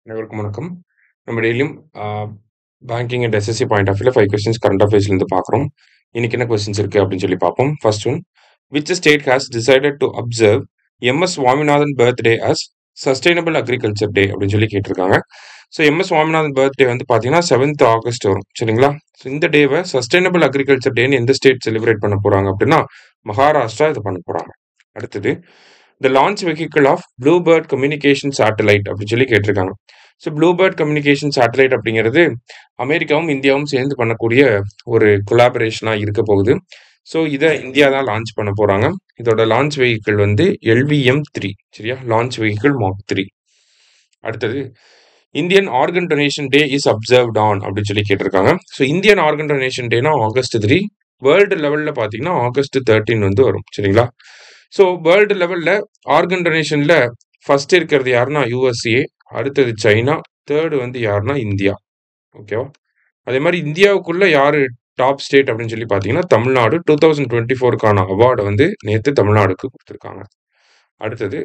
அனைவருக்கும் வணக்கம். நம்ம டெய்லியும் banking and SSC point of வியூல 5 கொஸ்டின்ஸ் கரண்ட் அஃபேர்ஸ்லேருந்து பார்க்குறோம். இன்னைக்கு என்ன கொஸ்டின்ஸ் இருக்கு அப்படின்னு சொல்லி பார்ப்போம். First one, which state has decided to observe MS Swaminathan birthday as sustainable agriculture day அப்படின்னு சொல்லி கேட்டிருக்காங்க. ஸோ எம்எஸ் சுவாமிநாதன் பர்த்டே வந்து பார்த்தீங்கன்னா 7th ஆகஸ்ட் வரும், சரிங்களா? ஸோ இந்த டேவை சஸ்டைனபிள் அக்ரிகல்ச்சர் டேன்னு எந்த ஸ்டேட் செலிப்ரேட் பண்ண போறாங்க அப்படின்னா மகாராஷ்டிரா இதை பண்ண போறாங்க. அடுத்தது, the launch vehicle of BlueBird communication satellite அப்படின்னு சொல்லி கேட்டிருக்காங்க. ஸோ ப்ளூபேர்ட் கம்யூனிகேஷன் சேட்டலைட் அப்படிங்கிறது அமெரிக்காவும் இந்தியாவும் சேர்ந்து பண்ணக்கூடிய ஒரு கொலாபரேஷனாக இருக்க போகுது. ஸோ இதை இந்தியா தான் லான்ச் பண்ண போறாங்க. இதோட லான்ச் வெஹிக்கிள் வந்து LVM-3, சரியா? Launch vehicle Mark 3. அடுத்தது, Indian organ donation day is observed on அப்படின்னு சொல்லி கேட்டிருக்காங்க. ஸோ இந்தியன் ஆர்கன் டொனேஷன் டேனா August 3, வேர்ல்டு லெவலில் பார்த்தீங்கன்னா August 13 வந்து வரும், சரிங்களா? ஸோ வேர்ல்டு லெவலில் ஆர்கன் டொனேஷனில் ஃபர்ஸ்ட் இருக்கிறது யாருன்னா USA, அடுத்தது சைனா, தேர்டு வந்து யாருன்னா இந்தியா. ஓகேவா? அதே மாதிரி இந்தியாவுக்குள்ள யாரு டாப் ஸ்டேட் அப்படின்னு சொல்லி பார்த்தீங்கன்னா தமிழ்நாடு. 2024க்கான அவார்டை வந்து நேற்று தமிழ்நாடுக்கு கொடுத்துருக்காங்க. அடுத்தது,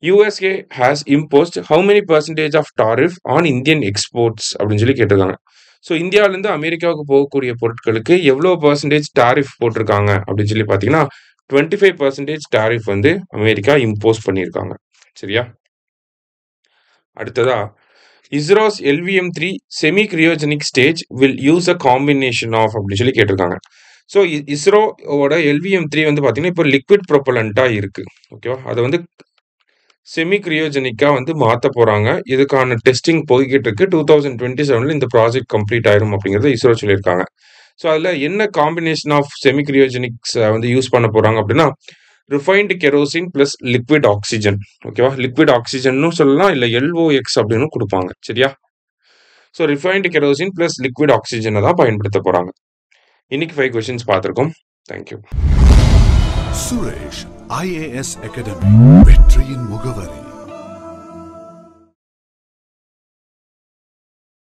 USA has imposed how many percentage of tariff on Indian exports அப்படின்னு சொல்லி கேட்டிருக்காங்க. ஸோ இந்தியாவிலேருந்து அமெரிக்காவுக்கு போகக்கூடிய பொருட்களுக்கு எவ்வளோ பர்சன்டேஜ் டாரிஃப் போட்டிருக்காங்க அப்படின்னு சொல்லி பார்த்தீங்கன்னா 25% டாரிஃப் வந்து அமெரிக்கா இம்போஸ் பண்ணியிருக்காங்க, சரியா? அடுத்ததா, ISRO's LVM-3 semi cryogenic stage will use a combination of அப்படின்னு சொல்லி கேட்டிருக்காங்க. ஸோ இஸ்ரோவோட LVM-3 வந்து பார்த்தீங்கன்னா இப்போ லிக்விட் ப்ரொப்பலண்ட்டாக இருக்கு, ஓகேவா? அதை வந்து செமி கிரியோஜெனிக்காக வந்து மாற்ற போகிறாங்க. இதுக்கான டெஸ்டிங் போய்கிட்டு இருக்கு. 2027 இந்த ப்ராஜெக்ட் கம்ப்ளீட் ஆயிரும் அப்படிங்கிறத இஸ்ரோ சொல்லியிருக்காங்க. ஸோ அதில் என்ன காம்பினேஷன் ஆஃப் செமி கிரியோஜெனிக்ஸ் வந்து யூஸ் பண்ண போகிறாங்க அப்படின்னா refined kerosene plus liquid oxygen, ஓகேவா? லிக்விட் ஆக்சிஜன்னு சொல்லலாம், இல்லை LOX அப்படின்னு கொடுப்பாங்க, சரியா? So refined kerosene plus liquid ஆக்சிஜனை தான் பயன்படுத்த போகிறாங்க. இன்னைக்கு 5 கொஸ்டின்ஸ் பார்த்துருக்கோம். தேங்க்யூ. சுரேஷ் IAS அகாடமி, வெற்றியின் முகவரி.